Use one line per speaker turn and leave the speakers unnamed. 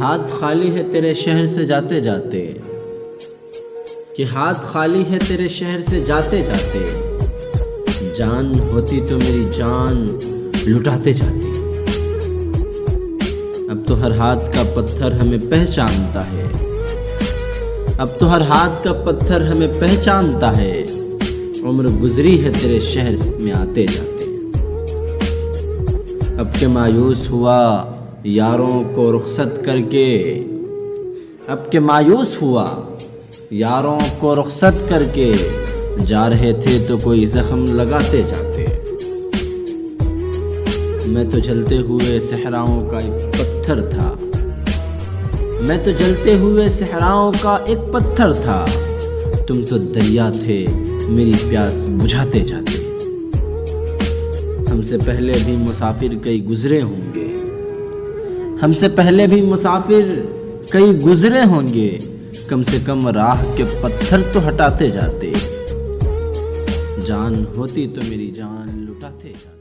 ہاتھ خالی ہے تیرے شہر سے جاتے جاتے، کہ ہاتھ خالی ہے تیرے شہر سے جاتے جاتے، جان ہوتی تو میری جان لٹاتے جاتے۔ اب تو ہر ہاتھ کا پتھر ہمیں پہچانتا ہے، اب تو ہر ہاتھ کا پتھر ہمیں پہچانتا ہے، عمر گزری ہے تیرے شہر میں آتے جاتے۔ اب کہ مایوس ہوا یاروں کو رخصت کر کے، اب کہ مایوس ہوا یاروں کو رخصت کر کے، جا رہے تھے تو کوئی زخم لگاتے جاتے۔ میں تو جلتے ہوئے صحراؤں کا ایک پتھر تھا، میں تو جلتے ہوئے صحراؤں کا ایک پتھر تھا، تم تو دریا تھے میری پیاس بجھاتے جاتے۔ ہم سے پہلے بھی مسافر کئی گزرے ہوں گے، ہم سے پہلے بھی مسافر کئی گزرے ہوں گے، کم سے کم راہ کے پتھر تو ہٹاتے جاتے، جان ہوتی تو میری جان لٹاتے جاتے۔